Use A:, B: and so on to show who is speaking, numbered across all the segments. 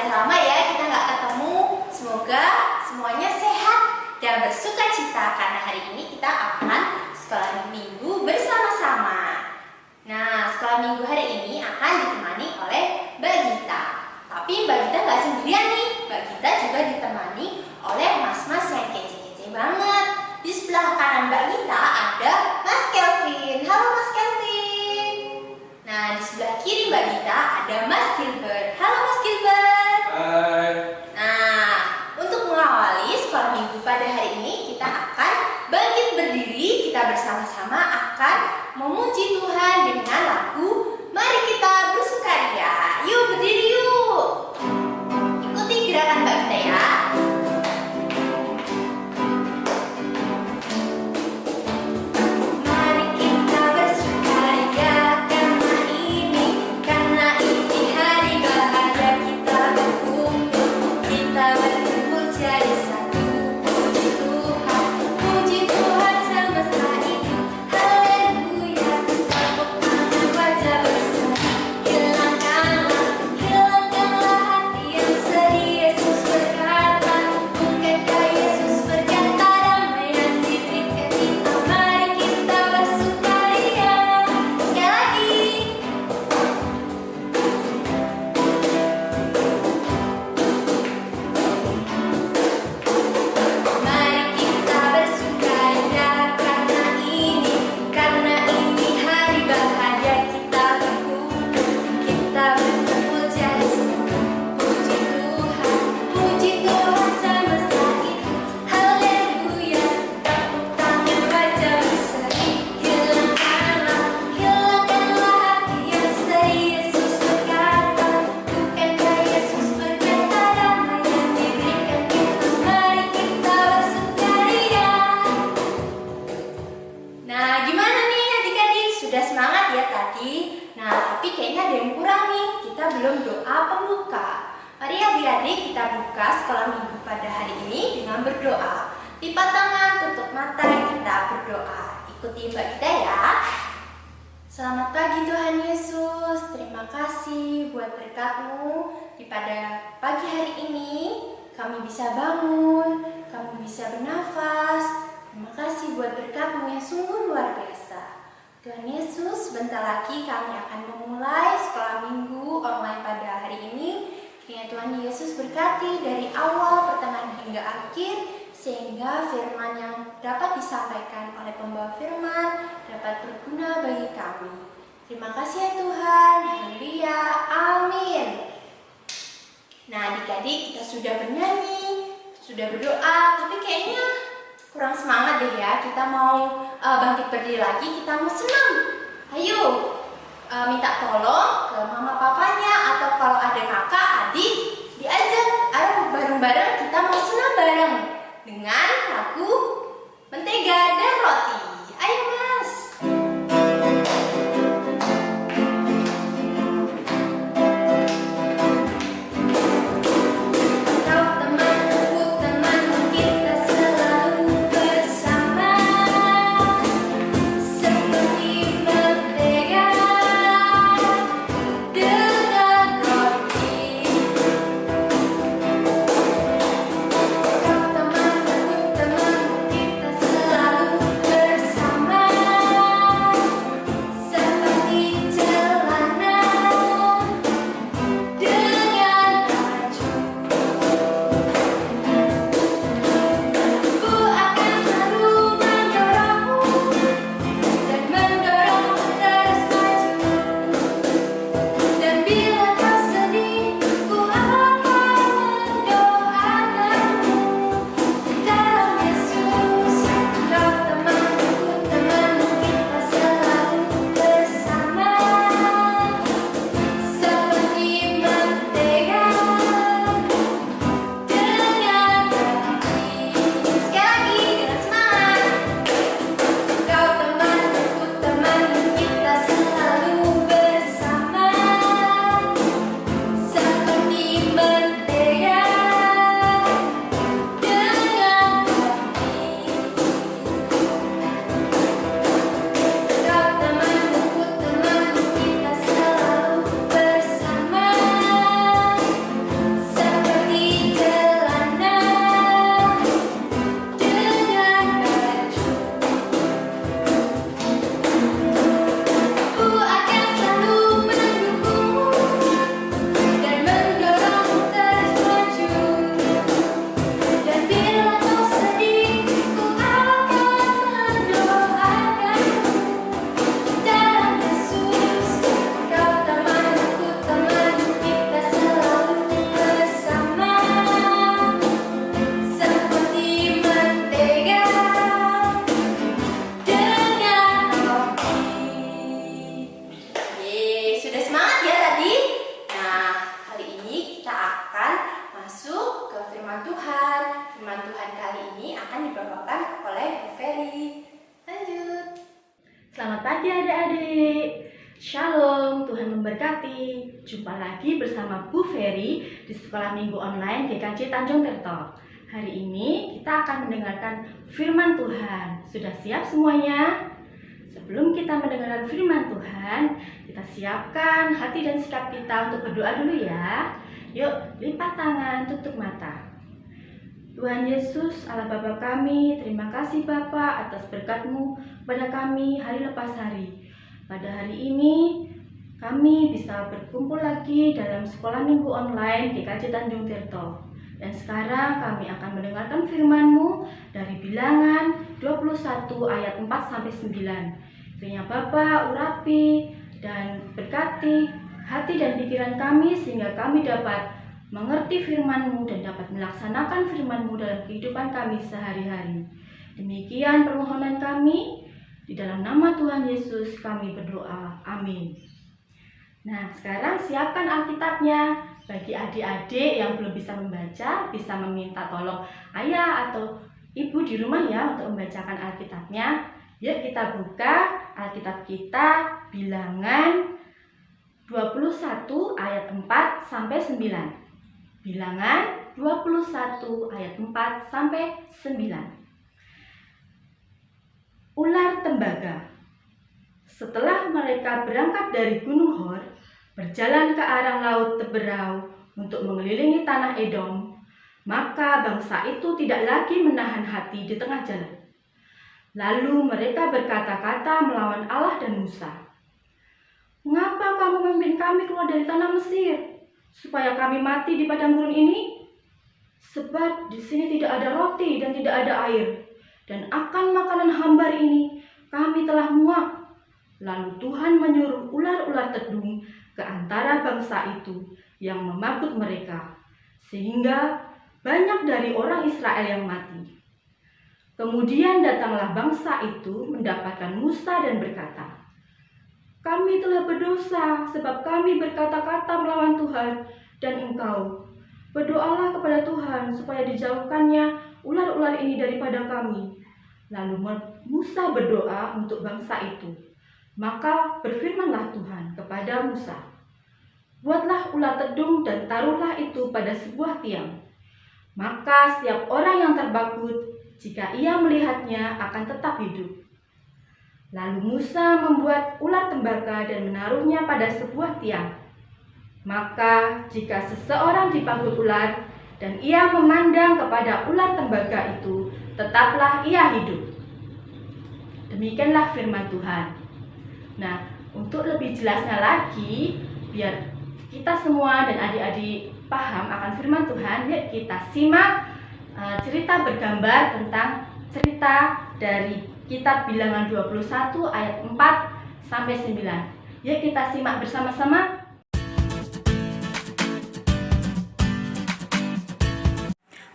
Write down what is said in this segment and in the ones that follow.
A: Udah lama ya kita nggak ketemu. Semoga semuanya sehat dan bersuka cita karena hari ini kita akan sekolah minggu bersama-sama. Nah, sekolah minggu hari ini akan ditemani oleh Mbak Gita. Tapi Mbak Gita nggak sendirian nih. Mbak Gita juga ditemani oleh mas-mas yang kece-kece banget. Di sebelah kanan Mbak Gita ada Mas Kelvin. Halo Mas Kelvin. Nah, di sebelah kiri Mbak Gita ada Mas Gilbert. Halo Mas Gilbert.
B: Hai.
A: Nah, untuk mengawali sekolah minggu pada hari ini, kita akan bangkit berdiri. Kita bersama-sama akan memuji Tuhan dengan lagu Mari Kita Bersukaria. Yuk berdiri yuk. Ikuti gerakan Mbak Gita ya. Belum doa pembuka. Mari adik-adik kita buka sekolah minggu pada hari ini dengan berdoa. Lipat tangan, tutup mata, kita berdoa. Ikuti Mbak Gita ya. Selamat pagi Tuhan Yesus. Terima kasih buat berkat-Mu. Pada pagi hari ini kami bisa bangun, kami bisa bernafas. Terima kasih buat berkat-Mu yang sungguh luar biasa. Tuhan Yesus, sebentar lagi kami akan memulai sekolah minggu online pada hari ini. Kiranya Tuhan Yesus berkati dari awal, pertengahan hingga akhir, sehingga firman yang dapat disampaikan oleh pembawa firman dapat berguna bagi kami. Terima kasih ya Tuhan. Haleluya. Amin. Nah, adik-adik, kita sudah bernyanyi, sudah berdoa, tapi kayaknya kurang semangat deh ya. Kita mau bangkit berdiri lagi, kita mau senang. Ayo minta tolong ke mama papanya, atau kalau ada kakak, adik, diajak. Ayo bareng-bareng kita mau senang bareng dengan lagu Mentega dan Roti. Ayo Mas.
C: Selalu
B: Shalom, Tuhan memberkati. Jumpa lagi bersama Bu Ferry di Sekolah Minggu Online GKJ Tanjung Tirto. Hari ini kita akan mendengarkan firman Tuhan. Sudah siap semuanya? Sebelum kita mendengarkan firman Tuhan, kita siapkan hati dan sikap kita untuk berdoa dulu ya. Yuk, lipat tangan, tutup mata. Tuhan Yesus, Allah Bapa kami, terima kasih Bapa atas berkat-Mu pada kami hari lepas hari. Pada hari ini, kami bisa berkumpul lagi dalam Sekolah Minggu Online GKJ Tanjung Tirto. Dan sekarang kami akan mendengarkan firman-Mu dari Bilangan 21 ayat 4-9. Kiranya Bapa urapi dan berkati hati dan pikiran kami sehingga kami dapat mengerti firman-Mu dan dapat melaksanakan firman-Mu dalam kehidupan kami sehari-hari. Demikian permohonan kami. Di dalam nama Tuhan Yesus kami berdoa. Amin. Nah, sekarang siapkan Alkitabnya. Bagi adik-adik yang belum bisa membaca, bisa meminta tolong ayah atau ibu di rumah ya untuk membacakan Alkitabnya. Yuk kita buka Alkitab kita, Bilangan 21 ayat 4-9. Bilangan 21 ayat 4-9. Ular tembaga. Setelah mereka berangkat dari Gunung Hor, berjalan ke arah Laut Teberau untuk mengelilingi tanah Edom, maka bangsa itu tidak lagi menahan hati di tengah jalan. Lalu mereka berkata-kata melawan Allah dan Musa. "Mengapa kamu memimpin kami keluar dari tanah Mesir, supaya kami mati di padang gurun ini? Sebab di sini tidak ada roti dan tidak ada air. Dan akan makanan hambar ini kami telah muak." Lalu Tuhan menyuruh ular-ular tedung ke antara bangsa itu yang memakut mereka, sehingga banyak dari orang Israel yang mati. Kemudian datanglah bangsa itu mendapatkan Musa dan berkata, "Kami telah berdosa sebab kami berkata-kata melawan Tuhan dan engkau. Berdoalah kepada Tuhan supaya dijauhkannya ular-ular ini daripada kami." Lalu Musa berdoa untuk bangsa itu. Maka berfirmanlah Tuhan kepada Musa, "Buatlah ular tedung dan taruhlah itu pada sebuah tiang. Maka setiap orang yang terbakut, jika ia melihatnya akan tetap hidup." Lalu Musa membuat ular tembaga dan menaruhnya pada sebuah tiang. Maka jika seseorang dipanggut ular dan ia memandang kepada ular tembaga itu, tetaplah ia hidup. Demikianlah firman Tuhan. Nah, untuk lebih jelasnya lagi, biar kita semua dan adik-adik paham akan firman Tuhan, yuk kita simak cerita bergambar tentang cerita dari kitab Bilangan 21 ayat 4-9. Yuk kita simak bersama-sama.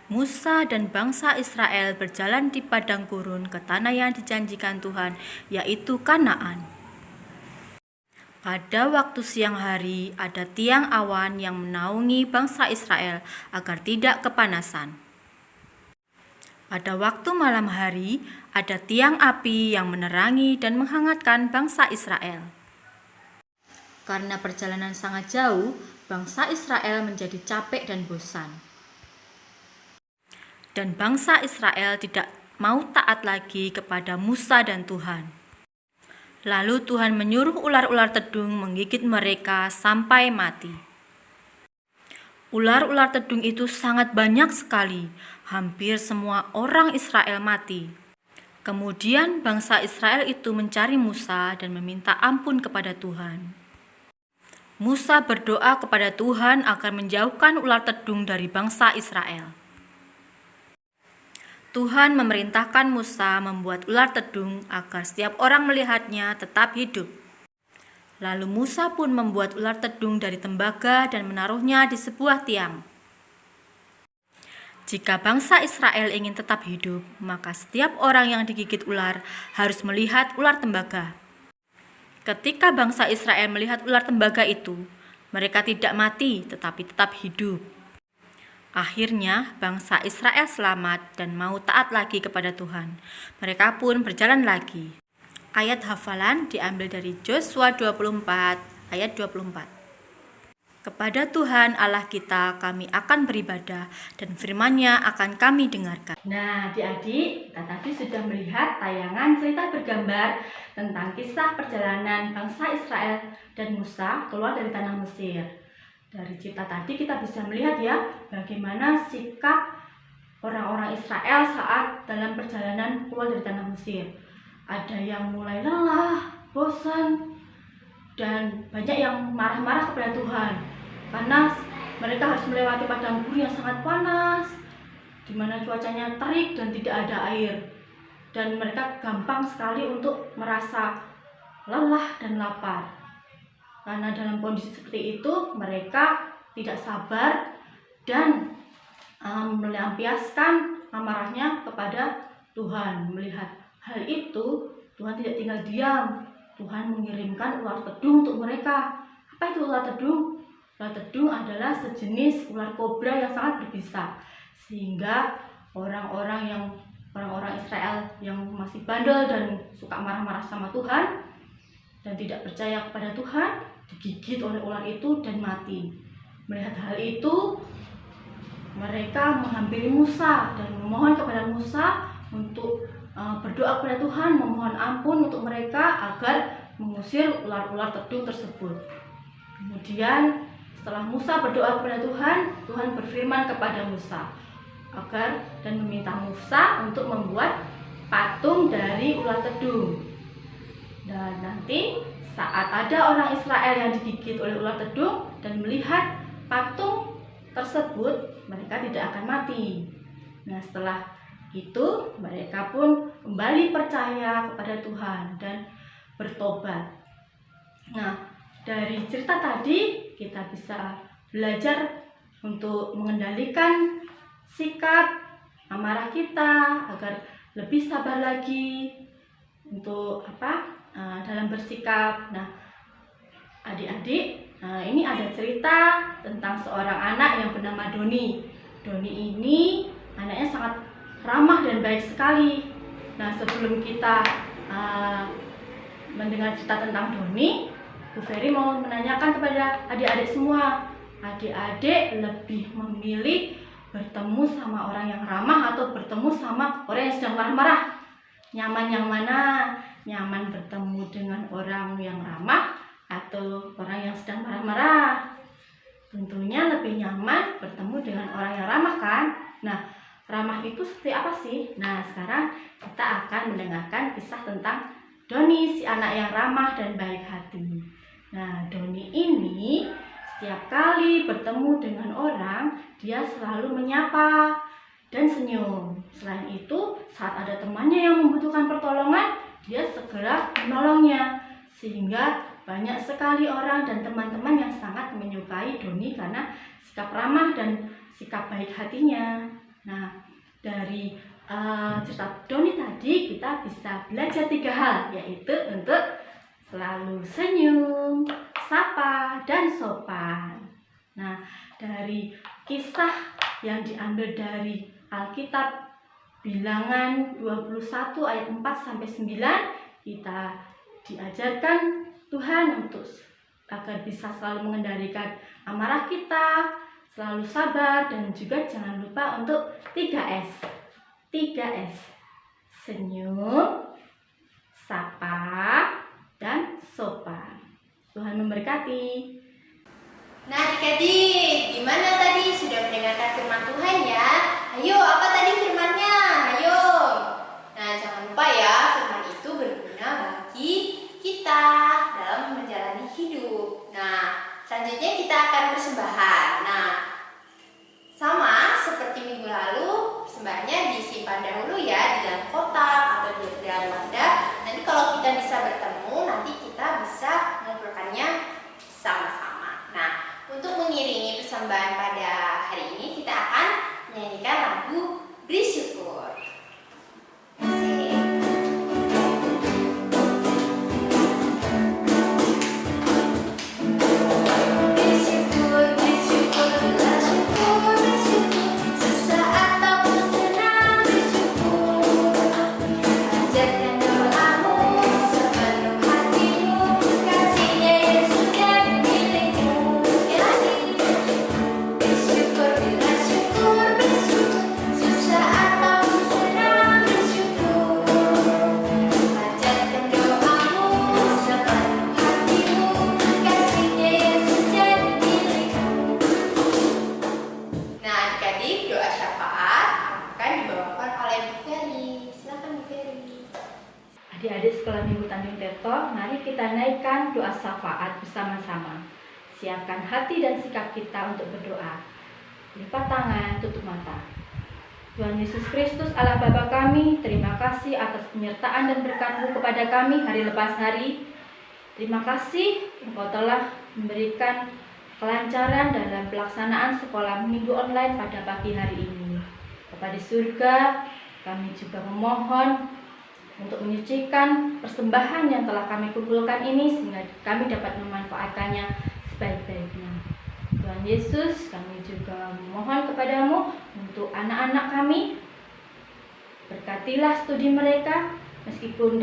C: Musa dan bangsa Israel berjalan di padang gurun ke tanah yang dijanjikan Tuhan, yaitu Kanaan. Pada waktu siang hari, ada tiang awan yang menaungi bangsa Israel agar tidak kepanasan. Pada waktu malam hari, ada tiang api yang menerangi dan menghangatkan bangsa Israel. Karena perjalanan sangat jauh, bangsa Israel menjadi capek dan bosan. Dan bangsa Israel tidak mau taat lagi kepada Musa dan Tuhan. Lalu Tuhan menyuruh ular-ular tedung menggigit mereka sampai mati. Ular-ular tedung itu sangat banyak sekali, hampir semua orang Israel mati. Kemudian bangsa Israel itu mencari Musa dan meminta ampun kepada Tuhan. Musa berdoa kepada Tuhan agar menjauhkan ular tedung dari bangsa Israel. Tuhan memerintahkan Musa membuat ular tedung agar setiap orang melihatnya tetap hidup. Lalu Musa pun membuat ular tedung dari tembaga dan menaruhnya di sebuah tiang. Jika bangsa Israel ingin tetap hidup, maka setiap orang yang digigit ular harus melihat ular tembaga. Ketika bangsa Israel melihat ular tembaga itu, mereka tidak mati tetapi tetap hidup. Akhirnya bangsa Israel selamat dan mau taat lagi kepada Tuhan. Mereka pun berjalan lagi. Ayat hafalan diambil dari Yosua 24 ayat 24. Kepada Tuhan Allah kita kami akan beribadah dan firman-Nya akan kami dengarkan.
B: Nah, adik-adik, kita tadi sudah melihat tayangan cerita bergambar tentang kisah perjalanan bangsa Israel dan Musa keluar dari tanah Mesir. Dari cerita tadi kita bisa melihat ya, bagaimana sikap orang-orang Israel saat dalam perjalanan keluar dari tanah Mesir. Ada yang mulai lelah, bosan, dan banyak yang marah-marah kepada Tuhan karena mereka harus melewati padang gurun yang sangat panas, di mana cuacanya terik dan tidak ada air, dan mereka gampang sekali untuk merasa lelah dan lapar. Karena dalam kondisi seperti itu mereka tidak sabar dan melampiaskan amarahnya kepada Tuhan. Melihat hal itu, Tuhan tidak tinggal diam. Tuhan mengirimkan ular tedung untuk mereka. Apa itu ular tedung? Ular tedung adalah sejenis ular kobra yang sangat berbisa, sehingga orang-orang Israel yang masih bandel dan suka marah-marah sama Tuhan dan tidak percaya kepada Tuhan digigit oleh ular itu dan mati. Melihat hal itu, mereka menghampiri Musa dan memohon kepada Musa untuk berdoa kepada Tuhan, memohon ampun untuk mereka agar mengusir ular-ular tedung tersebut. Kemudian setelah Musa berdoa kepada Tuhan, Tuhan berfirman kepada Musa dan meminta Musa untuk membuat patung dari ular tedung. Dan nanti saat ada orang Israel yang digigit oleh ular tedung dan melihat patung tersebut, mereka tidak akan mati. Nah, setelah itu mereka pun kembali percaya kepada Tuhan dan bertobat. Nah, dari cerita tadi kita bisa belajar untuk mengendalikan sikap amarah kita agar lebih sabar lagi untuk dalam bersikap. Nah, adik-adik, ini ada cerita tentang seorang anak yang bernama Doni. Doni ini anaknya sangat ramah dan baik sekali. Nah, sebelum kita mendengar cerita tentang Doni, Bu Ferry mau menanyakan kepada adik-adik semua, adik-adik lebih memilih bertemu sama orang yang ramah atau bertemu sama orang yang sedang marah-marah? Nyaman yang mana? Nyaman bertemu dengan orang yang ramah atau orang yang sedang marah-marah? Tentunya lebih nyaman bertemu dengan orang yang ramah, kan? Nah, ramah itu seperti apa sih? Nah, sekarang kita akan mendengarkan kisah tentang Doni, si anak yang ramah dan baik hati. Nah, Doni ini setiap kali bertemu dengan orang, dia selalu menyapa dan senyum. Selain itu, saat ada temannya yang membutuhkan pertolongan, dia segera menolongnya. Sehingga banyak sekali orang dan teman-teman yang sangat menyukai Doni karena sikap ramah dan sikap baik hatinya. Nah, dari cerita Doni tadi kita bisa belajar 3 hal, yaitu untuk selalu senyum, sapa, dan sopan. Nah, dari kisah yang diambil dari Alkitab Bilangan 21 ayat 4-9, kita diajarkan Tuhan agar bisa selalu mengendalikan amarah kita, selalu sabar, dan juga jangan lupa untuk 3S. 3S. Senyum, sapa, dan sopan. Tuhan memberkati.
A: Nah, adik-adik, gimana tadi? Sudah mendengarkan firman Tuhan ya? Ayo, apa tadi firman-nya? Ayo. Nah, jangan lupa ya, firman itu berguna bagi kita dalam menjalani hidup. Nah, selanjutnya kita akan persembahan. Nah, sama seperti minggu lalu, persembahannya disimpan dahulu ya di dalam kotak atau di dalam wadah. Nanti kalau kita bisa bertemu, nanti kita bisa mengumpulkannya sama-sama. Nah, untuk mengiringi persembahan pada hari ini, kita akan menyanyikan lagu Bersyukur.
D: Sesaat tak senang bersyukur, panjatkan doamu.
B: Suharto, mari kita naikkan doa syafaat bersama-sama. Siapkan hati dan sikap kita untuk berdoa. Lipat tangan, tutup mata. Tuhan Yesus Kristus, Allah Bapa kami, terima kasih atas penyertaan dan berkat-Mu kepada kami hari lepas hari. Terima kasih Engkau telah memberikan kelancaran dalam pelaksanaan sekolah minggu online pada pagi hari ini. Bapa di surga, kami juga memohon untuk menyucikan persembahan yang telah kami kumpulkan ini sehingga kami dapat memanfaatkannya sebaik-baiknya. Tuhan Yesus, kami juga memohon kepadamu untuk anak-anak kami. Berkatilah studi mereka meskipun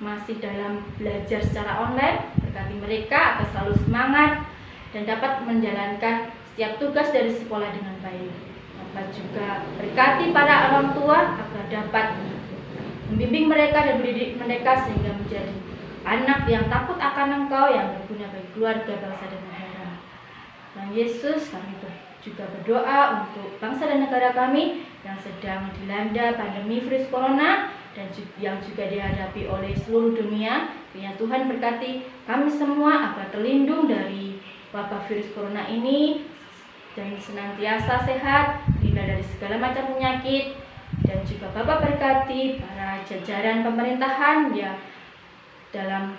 B: masih dalam belajar secara online. Berkati mereka agar selalu semangat dan dapat menjalankan setiap tugas dari sekolah dengan baik. Dapat juga berkati para orang tua agar dapat membimbing mereka dan mendidik mereka sehingga menjadi anak yang takut akan Engkau, yang berguna bagi keluarga, bangsa dan negara. Tuhan Yesus, kami juga berdoa untuk bangsa dan negara kami yang sedang dilanda pandemi virus corona dan yang juga dihadapi oleh seluruh dunia. Biar Tuhan berkati kami semua agar terlindung dari wabah virus corona ini dan senantiasa sehat, terhindar dari segala macam penyakit. Dan juga Bapak berkati para jajaran pemerintahan yang dalam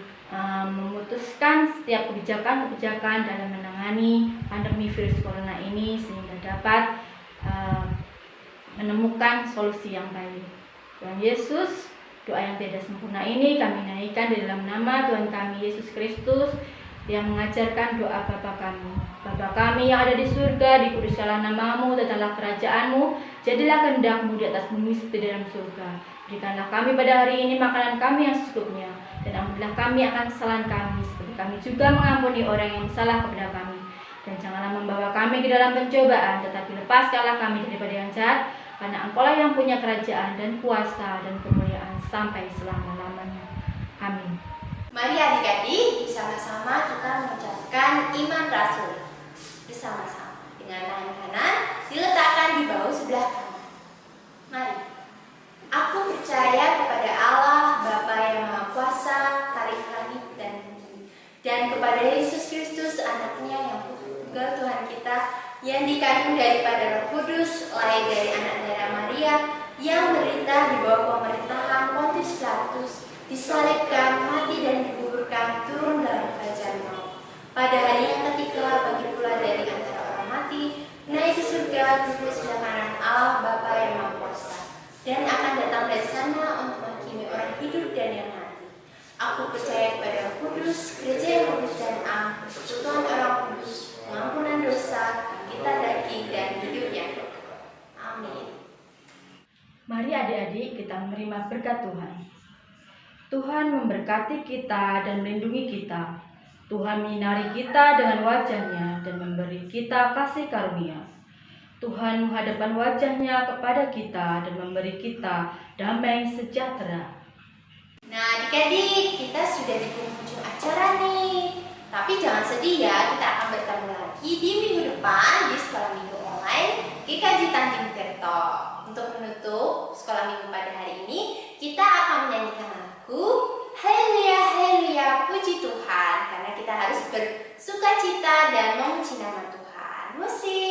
B: memutuskan setiap kebijakan-kebijakan dalam menangani pandemi virus corona ini sehingga dapat menemukan solusi yang baik. Tuhan Yesus, doa yang tidak sempurna ini kami naikkan di dalam nama Tuhan kami Yesus Kristus yang mengajarkan doa Bapa kami. Bapa kami yang ada di surga, dikuduskanlah namamu, datanglah kerajaanmu, jadilah kehendak-Mu di atas bumi seperti di dalam surga. Berikanlah kami pada hari ini makanan kami yang secukupnya, dan ampunilah kami akan kesalahan kami, seperti kami juga mengampuni orang yang bersalah kepada kami. Dan janganlah membawa kami ke dalam pencobaan, tetapi lepaskanlah kami daripada yang jahat, karena Engkau-lah yang punya kerajaan dan kuasa dan kemuliaan sampai selama-lamanya. Amin.
A: Mari adik-adik bersama-sama kita mengucapkan iman rasul. Bersama-sama dengan tangan kanan diletakkan di bahu sebelah kanan. Mari. Aku percaya kepada Allah Bapa yang Maha Kuasa, tarik langit dan bumi, dan kepada Yesus Kristus Anaknya yang tunggal Tuhan kita, yang dikandung daripada Roh Kudus, lahir dari anak darah Maria, yang menderita di bawah pemerintahan Pontius Pilatus, disalibkan, mati dan dikuburkan, turun dalam kerajaan maut. Pada hari yang ketiga bangkit pula dari antara orang mati, naik ke surga, duduk sebelah kanan Allah Bapa yang Maha Kuasa, dan akan datang dari sana untuk menghakimi orang hidup dan yang mati. Aku percaya kepada Roh Kudus, gereja yang kudus dan am, persekutuan orang kudus, pengampunan dosa, kita daging dan hidup yang kekal. Amin.
B: Mari adik-adik kita menerima berkat Tuhan. Tuhan memberkati kita dan melindungi kita. Tuhan menyinari kita dengan wajah-Nya dan memberi kita kasih karunia. Tuhan menghadapkan wajah-Nya kepada kita dan memberi kita damai sejahtera.
A: Nah adik-adik, kita sudah di penghujung acara nih. Tapi jangan sedih ya, kita akan bertemu lagi di minggu depan di sekolah minggu online GKJ Tanjung Tirto. Untuk menutup sekolah minggu pada hari ini, kita akan menyanyikan lagu Haleluya, Haleluya, Puji Tuhan, karena kita harus bersukacita dan memuji nama Tuhan. Musik.